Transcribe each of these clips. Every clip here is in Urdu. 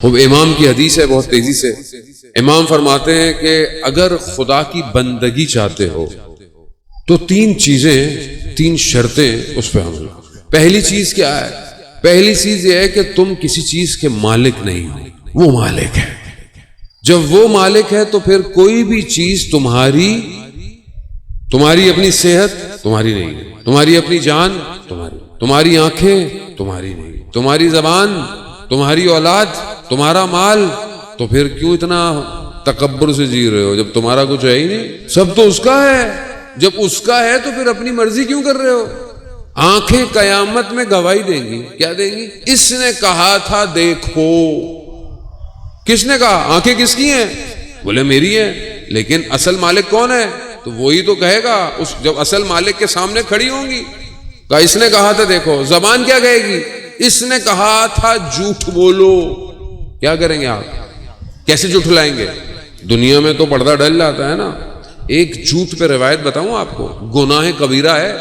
وہ امام کی حدیث ہے بہت تیزی سے. امام فرماتے ہیں کہ اگر خدا کی بندگی چاہتے ہو تو تین شرطیں اس پہ عمل کرو. پہلی چیز کیا ہے؟ پہلی چیز یہ ہے کہ تم کسی چیز کے مالک نہیں ہو، وہ مالک ہے. جب وہ مالک ہے تو پھر کوئی بھی چیز تمہاری اپنی صحت تمہاری نہیں ہے، تمہاری اپنی جان تمہاری آنکھیں تمہاری نہیں، تمہاری زبان، تمہاری اولاد، تمہارا مال، تو پھر کیوں اتنا تکبر سے جی رہے ہو جب تمہارا کچھ ہے ہی نہیں؟ سب تو اس کا ہے. جب اس کا ہے تو پھر اپنی مرضی کیوں کر رہے ہو؟ آنکھیں قیامت میں گواہی دیں گی. کیا دیں گی؟ اس نے کہا تھا دیکھو. کس نے کہا؟ آنکھیں کس کی ہیں؟ بولے میری ہے. لیکن اصل مالک کون ہے؟ تو وہی تو کہے گا. جب اصل مالک کے سامنے کھڑی ہوں گی کہا اس نے کہا تھا دیکھو. زبان کیا کہے گی؟ اس نے کہا تھا جھوٹ بولو. کیا کریں گے آپ؟ کیسے جھوٹ لائیں گے؟ دنیا میں تو پردہ ڈل جاتا ہے نا. ایک جھوٹ پہ روایت بتاؤں آپ کو، گناہ کبیرہ ہے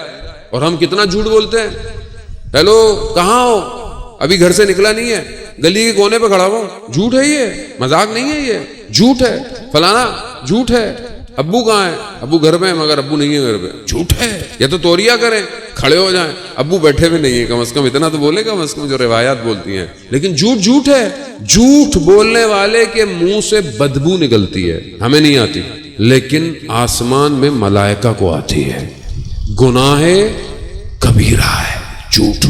اور ہم کتنا جھوٹ بولتے ہیں. ہیلو کہاں ہو؟ ابھی گھر سے نکلا نہیں ہے، گلی کے کونے پہ کھڑا ہو. جھوٹ ہے یہ، مذاق نہیں ہے، یہ جھوٹ ہے. فلانا جھوٹ ہے. ابو کہاں ہے؟ ابو گھر پہ ہے مگر ابو نہیں ہے گھر پہ. جھوٹ ہے. یا تو توریہ کریں، کھڑے ہو جائیں، ابو بیٹھے ہوئے نہیں ہے. کم از کم اتنا تو بولے، کم از کم جو روایات بولتی ہیں. لیکن جھوٹ ہے. جھوٹ بولنے والے کے منہ سے بدبو نکلتی ہے، ہمیں نہیں آتی، لیکن آسمان میں ملائکہ کو آتی ہے. گناہ کبیرہ ہے جھوٹ.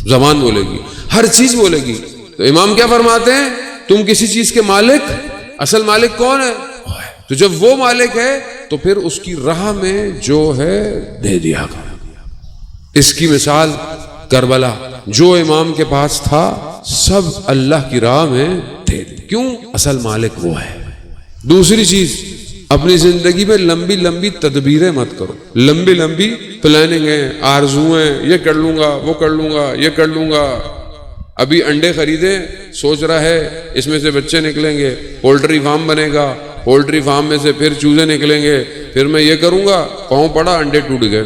زبان بولے گی، ہر چیز بولے گی. تو امام کیا فرماتے ہیں؟ تم کسی چیز کے مالک، اصل مالک کون ہے؟ تو جب وہ مالک ہے تو پھر اس کی راہ میں جو ہے دے دیا کرو. اس کی مثال کربلا، جو امام کے پاس تھا سب اللہ کی راہ میں دے دیا. کیوں؟ اصل مالک وہ ہے. دوسری چیز، اپنی زندگی میں لمبی لمبی تدبیریں مت کرو. لمبی پلاننگ ہیں، آرزویں، یہ کر لوں گا، وہ کر لوں گا، یہ کر لوں گا. ابھی انڈے خریدے، سوچ رہا ہے اس میں سے بچے نکلیں گے، پولٹری فارم بنے گا، پولٹری فارم میں سے پھر چوزے نکلیں گے، پھر میں یہ کروں گا، پاؤں پڑا انڈے ٹوٹ گئے.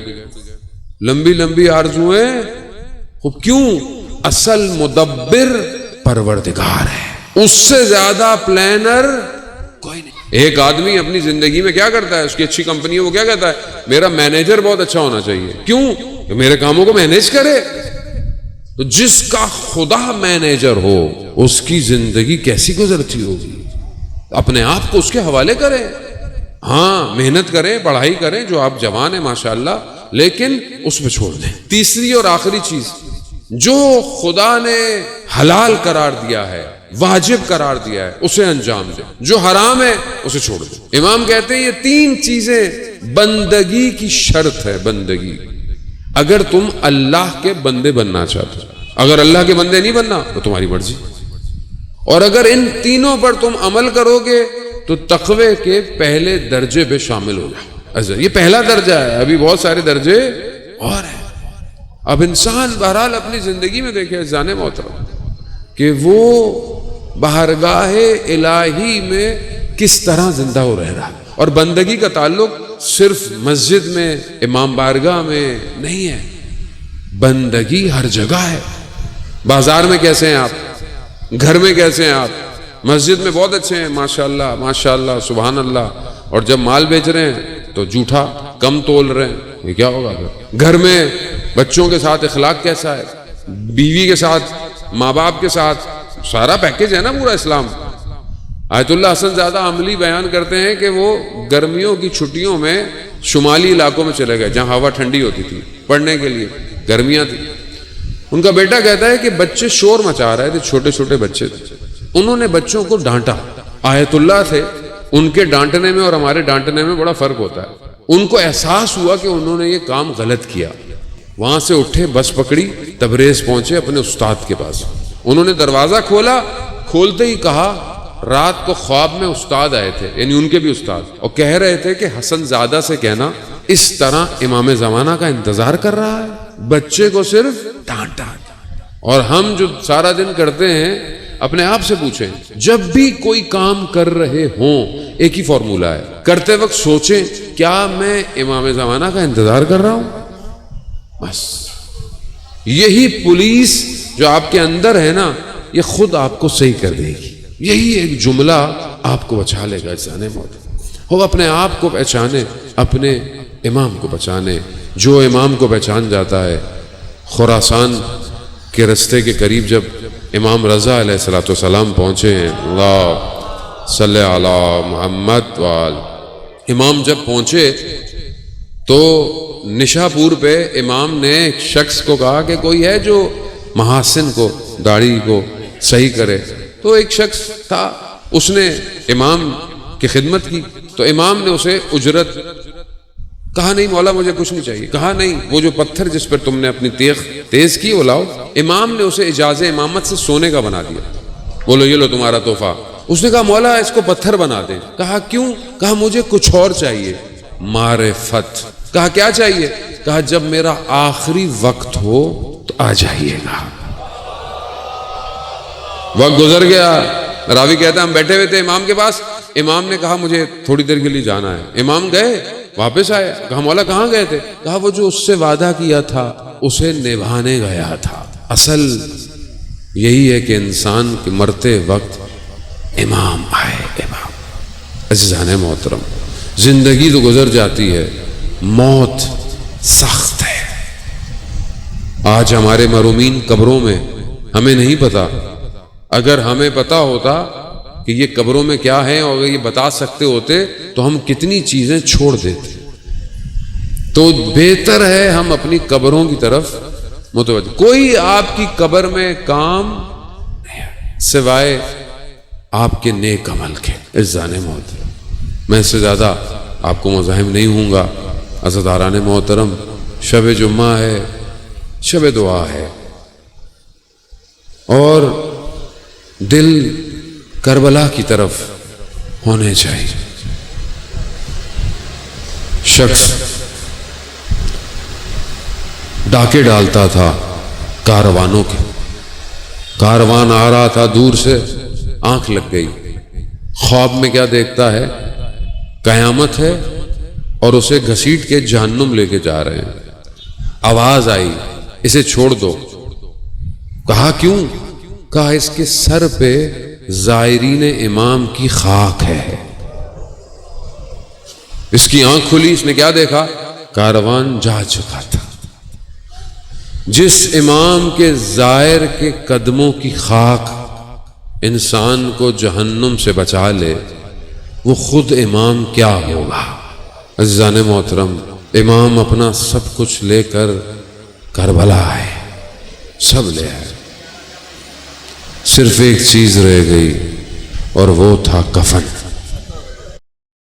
لمبی آرزویں. خوب کیوں؟ اصل مدبر پروردگار ہے، اس سے زیادہ پلانر کوئی نہیں. ایک آدمی اپنی زندگی میں کیا کرتا ہے؟ اس کی اچھی کمپنی ہے، وہ کیا کہتا ہے؟ میرا مینیجر بہت اچھا ہونا چاہیے. کیوں؟ کہ میرے کاموں کو مینیج کرے. تو جس کا خدا مینیجر ہو اس کی زندگی کیسی گزرتی ہوگی؟ اپنے آپ کو اس کے حوالے کریں. ہاں محنت کریں، پڑھائی کریں، جو آپ جوان ہیں ماشاءاللہ، لیکن اس پہ چھوڑ دیں. تیسری اور آخری چیز، جو خدا نے حلال قرار دیا ہے، واجب قرار دیا ہے، اسے انجام دیں. جو حرام ہے اسے چھوڑ دیں. امام کہتے ہیں یہ تین چیزیں بندگی کی شرط ہے. بندگی، اگر تم اللہ کے بندے بننا چاہتے ہو. اگر اللہ کے بندے نہیں بننا تو تمہاری مرضی. اور اگر ان تینوں پر تم عمل کرو گے تو تقوی کے پہلے درجے پہ شامل ہو جاؤ. یہ پہلا درجہ ہے، ابھی بہت سارے درجے اور ہیں. اب انسان بہرحال اپنی زندگی میں دیکھے جانے محترم کہ وہ بارگاہ الہی میں کس طرح زندہ ہو رہ رہا. اور بندگی کا تعلق صرف مسجد میں، امام بارگاہ میں نہیں ہے. بندگی ہر جگہ ہے. بازار میں کیسے ہیں آپ؟ گھر میں کیسے ہیں آپ؟ مسجد میں بہت اچھے ہیں ماشاءاللہ ماشاءاللہ سبحان اللہ. اور جب مال بیچ رہے ہیں تو جھوٹا کم تول رہے ہیں. یہ کیا ہوگا؟ گھر میں بچوں کے ساتھ اخلاق کیسا ہے؟ بیوی کے ساتھ، ماں باپ کے ساتھ، سارا پیکیج ہے نا پورا اسلام. آیت اللہ حسن زیادہ عملی بیان کرتے ہیں کہ وہ گرمیوں کی چھٹیوں میں شمالی علاقوں میں چلے گئے جہاں ہوا ٹھنڈی ہوتی تھی پڑھنے کے لیے، گرمیاں تھی. ان کا بیٹا کہتا ہے کہ بچے شور مچا رہے تھے، چھوٹے چھوٹے بچے تھے. انہوں نے بچوں کو ڈانٹا. آیت اللہ تھے، ان کے ڈانٹنے میں اور ہمارے ڈانٹنے میں بڑا فرق ہوتا ہے. ان کو احساس ہوا کہ انہوں نے یہ کام غلط کیا. وہاں سے اٹھے، بس پکڑی، تبریز پہنچے اپنے استاد کے پاس. انہوں نے دروازہ کھولا، کھولتے ہی کہا رات کو خواب میں استاد آئے تھے، یعنی ان کے بھی استاد، اور کہہ رہے تھے کہ حسن زادہ سے کہنا اس طرح امام زمانہ کا انتظار کر رہا ہے. بچے کو صرف ڈانٹا. اور ہم جو سارا دن کرتے ہیں، اپنے آپ سے پوچھیں، جب بھی کوئی کام کر رہے ہوں ایک ہی فارمولہ ہے، کرتے وقت سوچیں کیا میں امام زمانہ کا انتظار کر رہا ہوں؟ بس یہی پولیس جو آپ کے اندر ہے نا، یہ خود آپ کو صحیح کر دے گی. یہی ایک جملہ آپ کو بچا لے گا انسان موت. ہو اپنے آپ کو پہچانے، اپنے امام کو پہچانے. جو امام کو پہچان جاتا ہے. خراسان کے رستے کے قریب جب امام رضا علیہ السلام پہنچے ہیں، اللہ صلی علی محمد وآل، امام جب پہنچے تو نشاپور پہ امام نے ایک شخص کو کہا کہ کوئی ہے جو محاسن کو، داڑھی کو صحیح کرے. تو ایک شخص تھا، اس نے امام کی خدمت کی. تو امام نے اسے اجرت کہا، نہیں مولا مجھے کچھ نہیں چاہیے. کہا نہیں، وہ جو پتھر جس پر تم نے اپنی تیغ تیز کی وہ لاؤ. امام نے اسے اجازت امامت سے سونے کا بنا دیا. بولو یہ لو تمہارا تحفہ. اس نے کہا مولا اس کو پتھر بنا دیں. کہا کیوں؟ کہا مجھے کچھ اور چاہیے، معرفت. کہا کیا چاہیے؟ کہا جب میرا آخری وقت ہو تو آ جائیے گا. وقت گزر گیا. راوی کہتا ہے ہم بیٹھے ہوئے تھے امام کے پاس. امام نے کہا مجھے تھوڑی دیر کے لیے جانا ہے. امام گئے، واپس آئے. کہا مولا کہاں گئے تھے؟ کہا وہ جو اس سے وعدہ کیا تھا اسے نبھانے گیا تھا. اصل یہی ہے کہ انسان کے مرتے وقت امام آئے. امام عزیزان محترم، زندگی تو گزر جاتی ہے، موت سخت ہے. آج ہمارے مرحومین قبروں میں، ہمیں نہیں پتا. اگر ہمیں پتا ہوتا کہ یہ قبروں میں کیا ہے اور اگر یہ بتا سکتے ہوتے تو ہم کتنی چیزیں چھوڑ دیتے. تو بہتر ہے ہم اپنی قبروں کی طرف متوجہ. کوئی آپ کی قبر میں کام سوائے آپ کے نیک عمل کے. عزیزان محترم، میں اس سے زیادہ آپ کو مزاحم نہیں ہوں گا. عزیزان محترم، شب جمعہ ہے، شب دعا ہے، اور دل کربلا کی طرف ہونے چاہیے. شخص ڈاکے ڈالتا تھا کاروانوں کے. کاروان آ رہا تھا دور سے، آنکھ لگ گئی. خواب میں کیا دیکھتا ہے؟ قیامت ہے اور اسے گھسیٹ کے جہنم لے کے جا رہے ہیں. آواز آئی اسے چھوڑ دو. کہا کیوں؟ کہا اس کے سر پہ زائرین امام کی خاک ہے. اس کی آنکھ کھلی، اس نے کیا دیکھا؟ کاروان جا چکا تھا. جس امام کے زائر کے قدموں کی خاک انسان کو جہنم سے بچا لے، وہ خود امام کیا ہوگا. عزیزان محترم، امام اپنا سب کچھ لے کر کربلا آئے، سب لے آئے. صرف ایک چیز رہ گئی اور وہ تھا کفن.